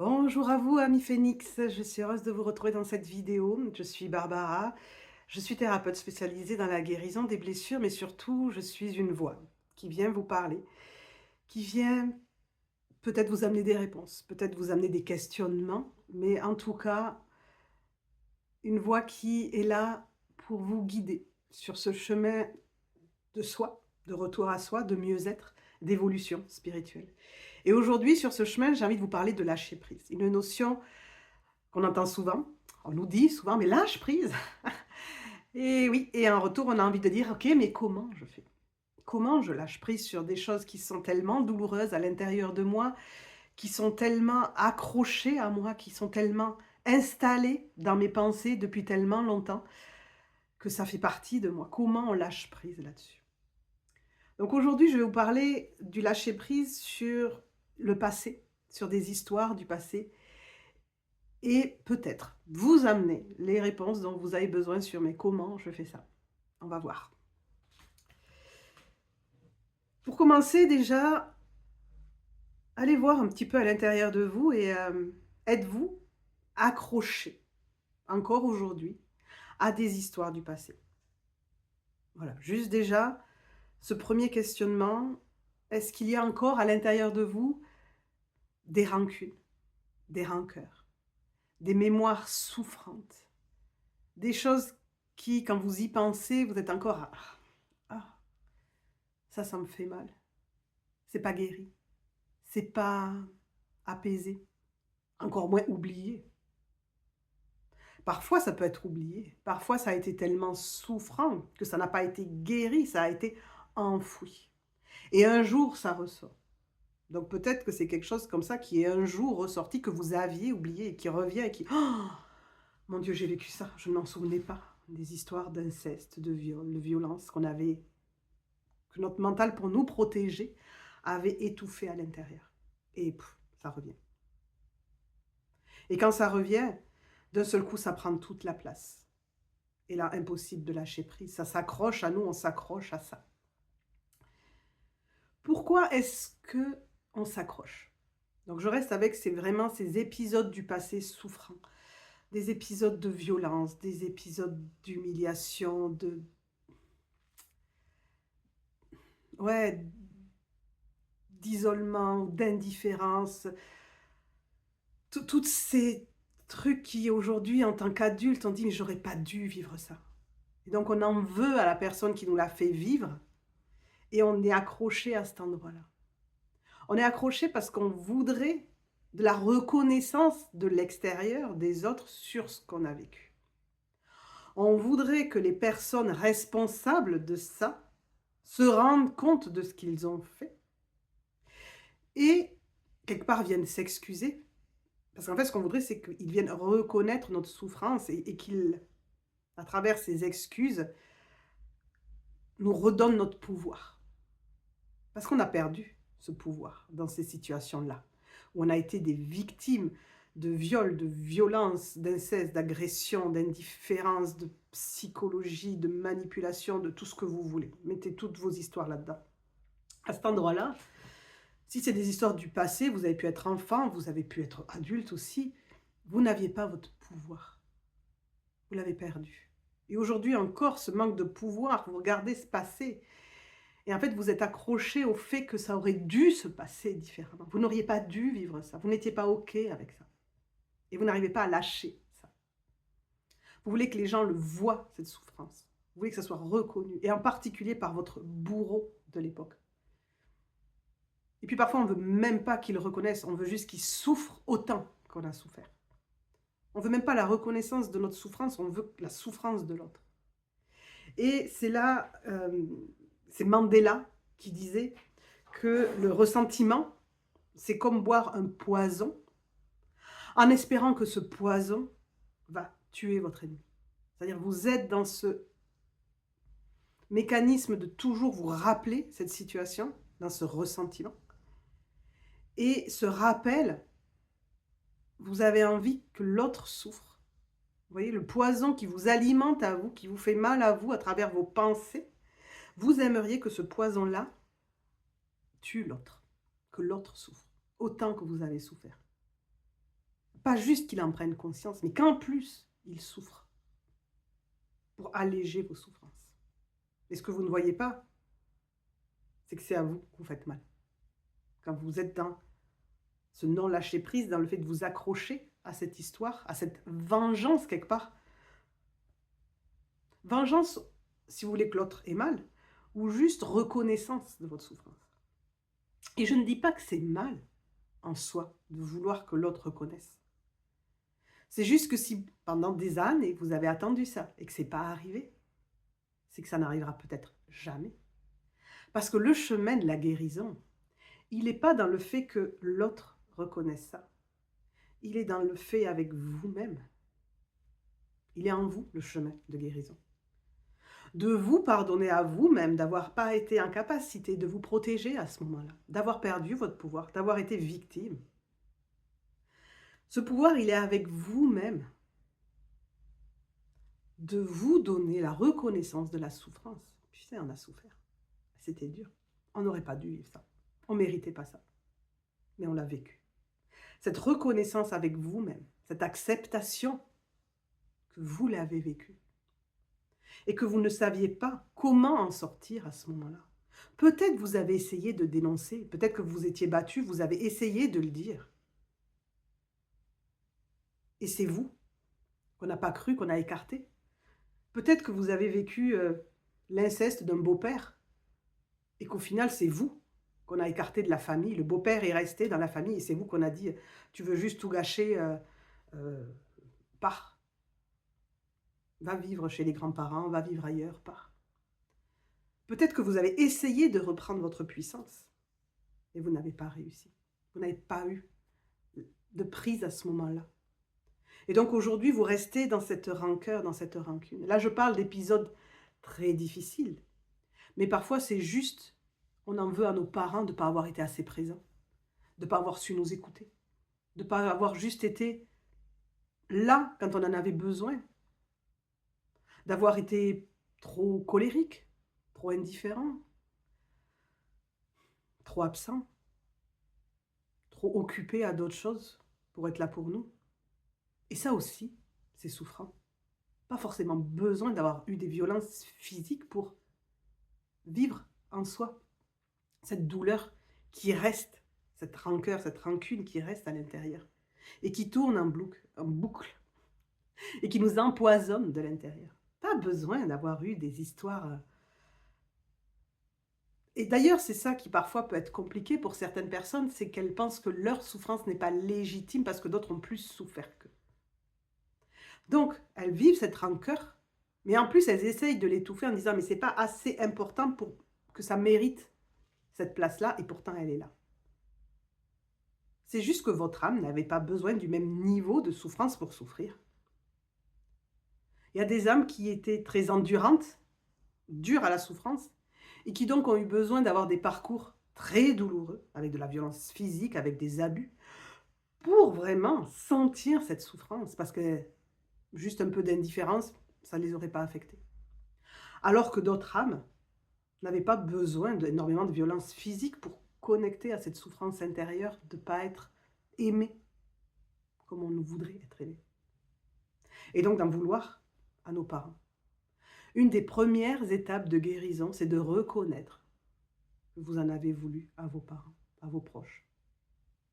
Bonjour à vous, amis Phénix. Je suis heureuse de vous retrouver dans cette vidéo. Je suis Barbara. Je suis thérapeute spécialisée dans la guérison des blessures, mais surtout, je suis une voix qui vient vous parler, qui vient peut-être vous amener des réponses, peut-être vous amener des questionnements, mais en tout cas, une voix qui est là pour vous guider sur ce chemin de soi, de retour à soi, de mieux-être, d'évolution spirituelle. Et aujourd'hui, sur ce chemin, j'ai envie de vous parler de lâcher prise. Une notion qu'on entend souvent, on nous dit souvent: «Mais lâche prise!» Et oui, et en retour, on a envie de dire: «OK, mais comment je fais? Comment je lâche prise sur des choses qui sont tellement douloureuses à l'intérieur de moi, qui sont tellement accrochées à moi, qui sont tellement installées dans mes pensées depuis tellement longtemps que ça fait partie de moi?» Comment on lâche prise là-dessus? Donc aujourd'hui, je vais vous parler du lâcher prise sur le passé, sur des histoires du passé et peut-être vous amener les réponses dont vous avez besoin sur mais comment je fais ça? On va voir. Pour commencer déjà, allez voir un petit peu à l'intérieur de vous et êtes-vous accroché encore aujourd'hui à des histoires du passé? Voilà, juste déjà ce premier questionnement, est-ce qu'il y a encore à l'intérieur de vous des rancunes, des rancœurs, des mémoires souffrantes, des choses qui, quand vous y pensez, vous êtes encore: «Ah, ah, ça me fait mal». C'est pas guéri, c'est pas apaisé, encore moins oublié. Parfois, ça peut être oublié, parfois ça a été tellement souffrant que ça n'a pas été guéri, ça a été enfoui et un jour ça ressort. Donc peut-être que c'est quelque chose comme ça qui est un jour ressorti, que vous aviez oublié et qui revient et qui: «Oh! Mon Dieu, j'ai vécu ça, je ne m'en souvenais pas». Des histoires d'inceste, de viol, de violence que notre mental, pour nous protéger, avait étouffé à l'intérieur et ça revient. Et quand ça revient, d'un seul coup, ça prend toute la place. Et là, impossible de lâcher prise. Ça s'accroche à nous, on s'accroche à ça. Pourquoi est-ce que on s'accroche? Donc je reste avec vraiment ces épisodes du passé souffrants, des épisodes de violence, des épisodes d'humiliation, ouais, d'isolement, d'indifférence, toutes ces trucs qui aujourd'hui, en tant qu'adulte, on dit: «Mais j'aurais pas dû vivre ça». Et donc on en veut à la personne qui nous l'a fait vivre et on est accroché à cet endroit-là. On est accroché parce qu'on voudrait de la reconnaissance de l'extérieur, des autres, sur ce qu'on a vécu. On voudrait que les personnes responsables de ça se rendent compte de ce qu'ils ont fait et quelque part viennent s'excuser. Parce qu'en fait, ce qu'on voudrait, c'est qu'ils viennent reconnaître notre souffrance et qu'ils, à travers ces excuses, nous redonnent notre pouvoir. Parce qu'on a perdu ce pouvoir dans ces situations-là, où on a été des victimes de viols, de violences, d'inceste, d'agression, d'indifférence, de psychologie, de manipulation, de tout ce que vous voulez. Mettez toutes vos histoires là-dedans. À cet endroit-là, si c'est des histoires du passé, vous avez pu être enfant, vous avez pu être adulte aussi, vous n'aviez pas votre pouvoir. Vous l'avez perdu. Et aujourd'hui encore, ce manque de pouvoir, vous regardez ce passé et en fait, vous êtes accroché au fait que ça aurait dû se passer différemment. Vous n'auriez pas dû vivre ça. Vous n'étiez pas OK avec ça. Et vous n'arrivez pas à lâcher ça. Vous voulez que les gens le voient, cette souffrance. Vous voulez que ça soit reconnu. Et en particulier par votre bourreau de l'époque. Et puis parfois, on ne veut même pas qu'il reconnaisse. On veut juste qu'il souffre autant qu'on a souffert. On ne veut même pas la reconnaissance de notre souffrance. On veut la souffrance de l'autre. Et c'est là, c'est Mandela qui disait que le ressentiment, c'est comme boire un poison en espérant que ce poison va tuer votre ennemi. C'est-à-dire vous êtes dans ce mécanisme de toujours vous rappeler cette situation, dans ce ressentiment. Et ce rappel, vous avez envie que l'autre souffre. Vous voyez, le poison qui vous alimente à vous, qui vous fait mal à vous à travers vos pensées, vous aimeriez que ce poison-là tue l'autre, que l'autre souffre, autant que vous avez souffert. Pas juste qu'il en prenne conscience, mais qu'en plus, il souffre pour alléger vos souffrances. Et ce que vous ne voyez pas, c'est que c'est à vous que vous faites mal. Quand vous êtes dans ce non-lâcher-prise, dans le fait de vous accrocher à cette histoire, à cette vengeance quelque part. Vengeance, si vous voulez que l'autre ait mal, ou juste reconnaissance de votre souffrance. Et je ne dis pas que c'est mal en soi de vouloir que l'autre reconnaisse. C'est juste que si pendant des années vous avez attendu ça et que ce n'est pas arrivé, c'est que ça n'arrivera peut-être jamais. Parce que le chemin de la guérison, il n'est pas dans le fait que l'autre reconnaisse ça. Il est dans le fait avec vous-même. Il est en vous, le chemin de guérison. De vous pardonner à vous-même d'avoir pas été en capacité de vous protéger à ce moment-là, d'avoir perdu votre pouvoir, d'avoir été victime. Ce pouvoir, il est avec vous-même. De vous donner la reconnaissance de la souffrance. Tu sais, on a souffert. C'était dur. On n'aurait pas dû vivre ça. On ne méritait pas ça. Mais on l'a vécu. Cette reconnaissance avec vous-même, cette acceptation que vous l'avez vécu et que vous ne saviez pas comment en sortir à ce moment-là. Peut-être vous avez essayé de dénoncer, peut-être que vous étiez battu, vous avez essayé de le dire. Et c'est vous qu'on n'a pas cru, qu'on a écarté. Peut-être que vous avez vécu l'inceste d'un beau-père et qu'au final, c'est vous qu'on a écarté de la famille. Le beau-père est resté dans la famille et c'est vous qu'on a dit « tu veux juste tout gâcher, pars. Va vivre chez les grands-parents, va vivre ailleurs, pars. » Peut-être que vous avez essayé de reprendre votre puissance et vous n'avez pas réussi. Vous n'avez pas eu de prise à ce moment-là. Et donc aujourd'hui, vous restez dans cette rancœur, dans cette rancune. Là, je parle d'épisodes très difficiles. Mais parfois, c'est juste, on en veut à nos parents de ne pas avoir été assez présents, de ne pas avoir su nous écouter, de ne pas avoir juste été là quand on en avait besoin, d'avoir été trop colérique, trop indifférent, trop absent, trop occupé à d'autres choses pour être là pour nous. Et ça aussi, c'est souffrant. Pas forcément besoin d'avoir eu des violences physiques pour vivre en soi cette douleur qui reste, cette rancœur, cette rancune qui reste à l'intérieur et qui tourne en boucle et qui nous empoisonne de l'intérieur. Pas besoin d'avoir eu des histoires. Et d'ailleurs, c'est ça qui parfois peut être compliqué pour certaines personnes, c'est qu'elles pensent que leur souffrance n'est pas légitime parce que d'autres ont plus souffert qu'eux. Donc, elles vivent cette rancœur, mais en plus, elles essayent de l'étouffer en disant « mais c'est pas assez important pour que ça mérite cette place-là, et pourtant elle est là. » C'est juste que votre âme n'avait pas besoin du même niveau de souffrance pour souffrir. Il y a des âmes qui étaient très endurantes, dures à la souffrance, et qui donc ont eu besoin d'avoir des parcours très douloureux, avec de la violence physique, avec des abus, pour vraiment sentir cette souffrance, parce que juste un peu d'indifférence, ça ne les aurait pas affectés. Alors que d'autres âmes n'avaient pas besoin d'énormément de violence physique pour connecter à cette souffrance intérieure de ne pas être aimé comme on nous voudrait être aimé. Et donc d'en vouloir à nos parents. Une des premières étapes de guérison, c'est de reconnaître que vous en avez voulu à vos parents, à vos proches.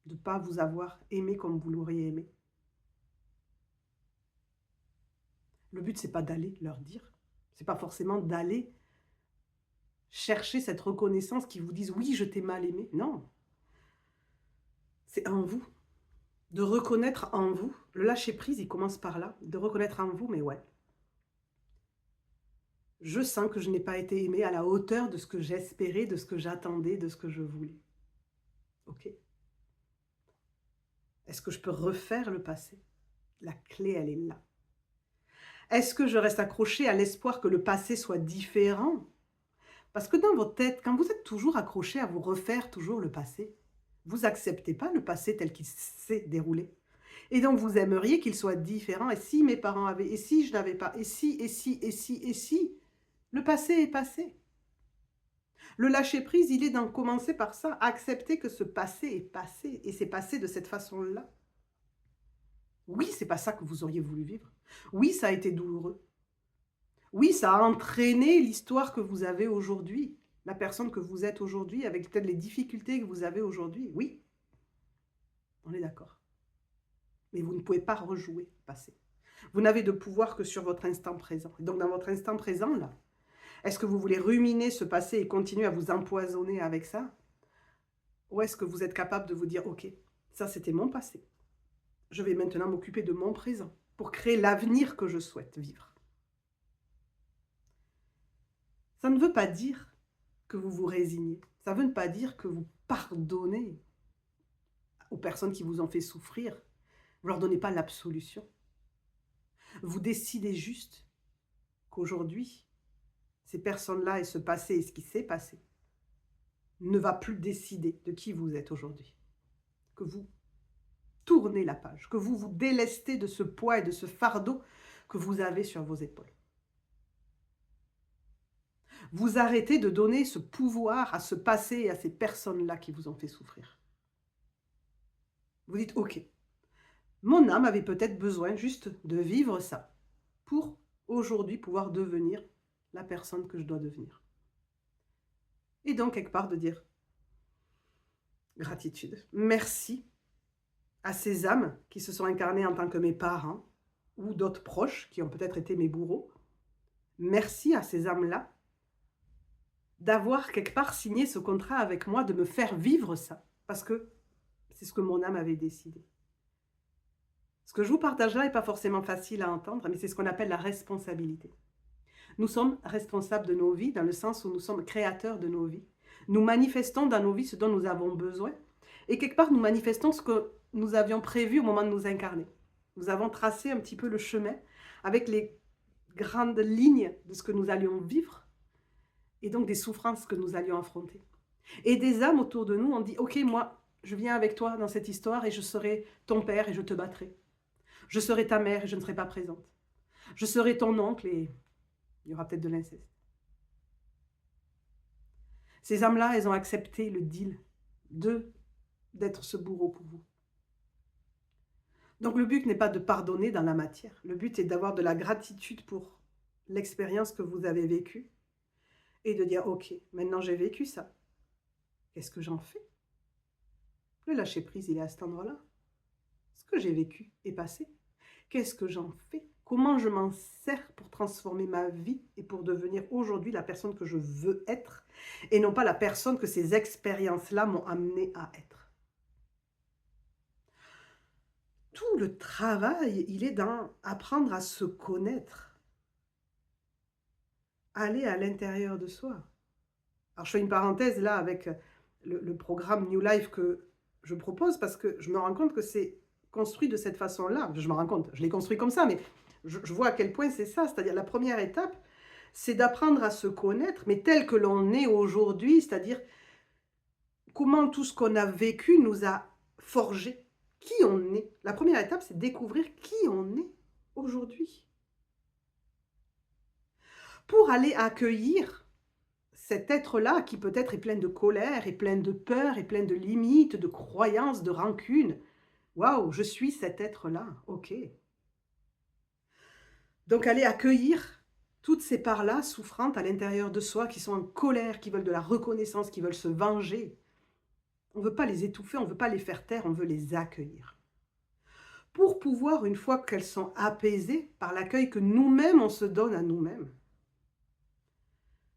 De ne pas vous avoir aimé comme vous l'auriez aimé. Le but, ce n'est pas d'aller leur dire. Ce n'est pas forcément d'aller chercher cette reconnaissance qui vous dise « oui, je t'ai mal aimé ». Non. C'est en vous. De reconnaître en vous. Le lâcher-prise, il commence par là. De reconnaître en vous, mais ouais. Je sens que je n'ai pas été aimée à la hauteur de ce que j'espérais, de ce que j'attendais, de ce que je voulais. Ok. Est-ce que je peux refaire le passé? La clé, elle est là. Est-ce que je reste accrochée à l'espoir que le passé soit différent? Parce que dans votre tête, quand vous êtes toujours accroché à vous refaire toujours le passé, vous n'acceptez pas le passé tel qu'il s'est déroulé. Et donc vous aimeriez qu'il soit différent. Et si mes parents avaient, et si je n'avais pas, et si, le passé est passé. Le lâcher-prise, il est d'en commencer par ça, accepter que ce passé est passé, et c'est passé de cette façon-là. Oui, c'est pas ça que vous auriez voulu vivre. Oui, ça a été douloureux. Oui, ça a entraîné l'histoire que vous avez aujourd'hui, la personne que vous êtes aujourd'hui, avec peut-être les difficultés que vous avez aujourd'hui. Oui, on est d'accord. Mais vous ne pouvez pas rejouer le passé. Vous n'avez de pouvoir que sur votre instant présent. Et donc dans votre instant présent, là, est-ce que vous voulez ruminer ce passé et continuer à vous empoisonner avec ça? Ou est-ce que vous êtes capable de vous dire: «OK, ça c'était mon passé. Je vais maintenant m'occuper de mon présent pour créer l'avenir que je souhaite vivre». Ça ne veut pas dire que vous vous résignez. Ça ne veut pas dire que vous pardonnez aux personnes qui vous ont fait souffrir. Vous ne leur donnez pas l'absolution. Vous décidez juste qu'aujourd'hui, ces personnes-là et ce passé et ce qui s'est passé ne va plus décider de qui vous êtes aujourd'hui. Que vous tournez la page, que vous vous délestez de ce poids et de ce fardeau que vous avez sur vos épaules. Vous arrêtez de donner ce pouvoir à ce passé et à ces personnes-là qui vous ont fait souffrir. Vous dites: «OK, mon âme avait peut-être besoin juste de vivre ça pour aujourd'hui pouvoir devenir la personne que je dois devenir». Et donc quelque part de dire gratitude. Merci à ces âmes qui se sont incarnées en tant que mes parents ou d'autres proches qui ont peut-être été mes bourreaux. Merci à ces âmes-là d'avoir quelque part signé ce contrat avec moi, de me faire vivre ça, parce que c'est ce que mon âme avait décidé. Ce que je vous partage là n'est pas forcément facile à entendre, mais c'est ce qu'on appelle la responsabilité. Nous sommes responsables de nos vies, dans le sens où nous sommes créateurs de nos vies. Nous manifestons dans nos vies ce dont nous avons besoin, et quelque part nous manifestons ce que nous avions prévu au moment de nous incarner. Nous avons tracé un petit peu le chemin avec les grandes lignes de ce que nous allions vivre, et donc des souffrances que nous allions affronter. Et des âmes autour de nous ont dit: «OK, moi, je viens avec toi dans cette histoire et je serai ton père et je te battrai. Je serai ta mère et je ne serai pas présente. Je serai ton oncle et il y aura peut-être de l'inceste». Ces âmes-là, elles ont accepté le deal d'être ce bourreau pour vous. Donc le but n'est pas de pardonner dans la matière. Le but est d'avoir de la gratitude pour l'expérience que vous avez vécue et de dire: «OK, maintenant j'ai vécu ça. Qu'est-ce que j'en fais?» Le lâcher-prise, il est à cet endroit-là. Ce que j'ai vécu est passé. Qu'est-ce que j'en fais? Comment je m'en sers pour transformer ma vie et pour devenir aujourd'hui la personne que je veux être et non pas la personne que ces expériences-là m'ont amené à être? Tout le travail, il est dans apprendre à se connaître, aller à l'intérieur de soi. Alors je fais une parenthèse là avec le programme New Life que je propose parce que je me rends compte que c'est construit de cette façon-là. Je me rends compte, je l'ai construit comme ça, mais je vois à quel point c'est ça. C'est-à-dire la première étape, c'est d'apprendre à se connaître, mais tel que l'on est aujourd'hui, c'est-à-dire comment tout ce qu'on a vécu nous a forgé, qui on est. La première étape, c'est découvrir qui on est aujourd'hui. Pour aller accueillir cet être-là qui peut-être est plein de colère, est plein de peur, est plein de limites, de croyances, de rancune. Waouh, je suis cet être-là, OK. Donc aller accueillir toutes ces parts-là souffrantes à l'intérieur de soi, qui sont en colère, qui veulent de la reconnaissance, qui veulent se venger. On ne veut pas les étouffer, on ne veut pas les faire taire, on veut les accueillir. Pour pouvoir, une fois qu'elles sont apaisées par l'accueil que nous-mêmes on se donne à nous-mêmes,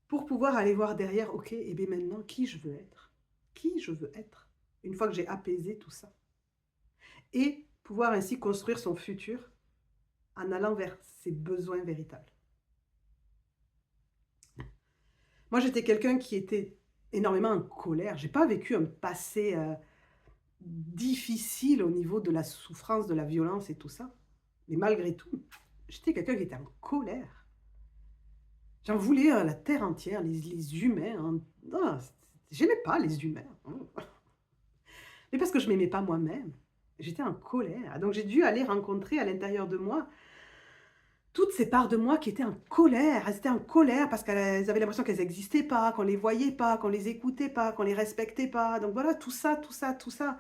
pour pouvoir aller voir derrière, OK, et bien maintenant, qui je veux être? Qui je veux être? Une fois que j'ai apaisé tout ça. Et pouvoir ainsi construire son futur en allant vers ses besoins véritables. Moi, j'étais quelqu'un qui était énormément en colère. J'ai pas vécu un passé difficile au niveau de la souffrance, de la violence et tout ça. Mais malgré tout, j'étais quelqu'un qui était en colère. J'en voulais à la terre entière, les humains. Hein. Non, j'aimais pas les humains. Mais parce que je m'aimais pas moi-même. J'étais en colère. Donc j'ai dû aller rencontrer à l'intérieur de moi toutes ces parts de moi qui étaient en colère. Elles étaient en colère parce qu'elles avaient l'impression qu'elles n'existaient pas, qu'on les voyait pas, qu'on les écoutait pas, qu'on les respectait pas. Donc voilà, tout ça, tout ça, tout ça.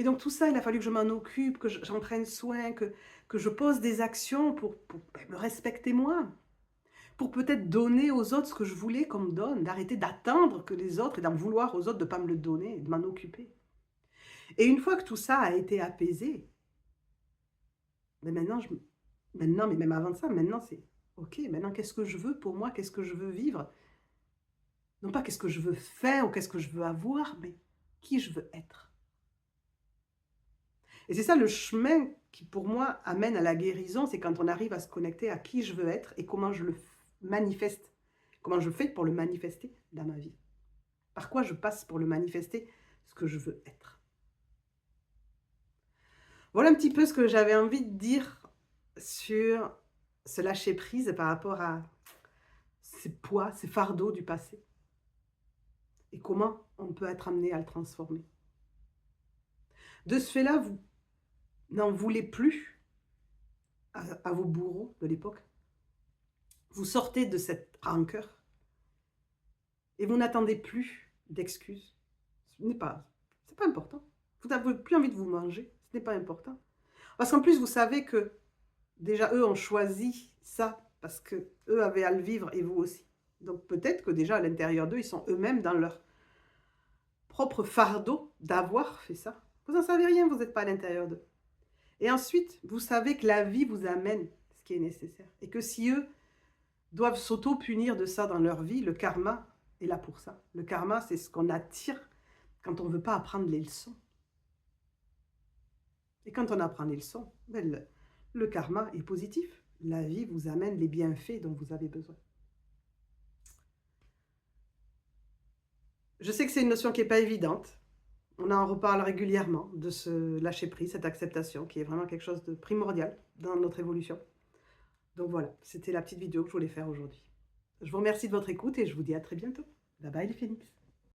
Et donc tout ça, il a fallu que je m'en occupe, que j'en prenne soin, que je pose des actions pour ben, me respecter moi, pour peut-être donner aux autres ce que je voulais qu'on me donne, d'arrêter d'attendre que les autres et d'en vouloir aux autres de ne pas me le donner, de m'en occuper. Et une fois que tout ça a été apaisé, ben maintenant, mais même avant ça, maintenant c'est OK, maintenant qu'est-ce que je veux pour moi? Qu'est-ce que je veux vivre? Non pas qu'est-ce que je veux faire ou qu'est-ce que je veux avoir, mais qui je veux être. Et c'est ça le chemin qui, pour moi, amène à la guérison, c'est quand on arrive à se connecter à qui je veux être et comment je le manifeste. Comment je fais pour le manifester dans ma vie. Par quoi je passe pour le manifester, ce que je veux être. Voilà un petit peu ce que j'avais envie de dire sur ce lâcher prise par rapport à ces poids, ces fardeaux du passé. Et comment on peut être amené à le transformer. De ce fait-là, vous n'en voulez plus à vos bourreaux de l'époque. Vous sortez de cette rancœur et vous n'attendez plus d'excuses. C'est pas important. Vous n'avez plus envie de vous manger, ce n'est pas important. Parce qu'en plus, vous savez que déjà, eux ont choisi ça parce qu'eux avaient à le vivre et vous aussi. Donc peut-être que déjà, à l'intérieur d'eux, ils sont eux-mêmes dans leur propre fardeau d'avoir fait ça. Vous n'en savez rien, vous n'êtes pas à l'intérieur d'eux. Et ensuite, vous savez que la vie vous amène ce qui est nécessaire. Et que si eux doivent s'auto-punir de ça dans leur vie, le karma est là pour ça. Le karma, c'est ce qu'on attire quand on ne veut pas apprendre les leçons. Et quand on apprend les leçons, ben le karma est positif. La vie vous amène les bienfaits dont vous avez besoin. Je sais que c'est une notion qui n'est pas évidente. On en reparle régulièrement de ce lâcher-prise, cette acceptation, qui est vraiment quelque chose de primordial dans notre évolution. Donc voilà, c'était la petite vidéo que je voulais faire aujourd'hui. Je vous remercie de votre écoute et je vous dis à très bientôt. Bye bye les phénix.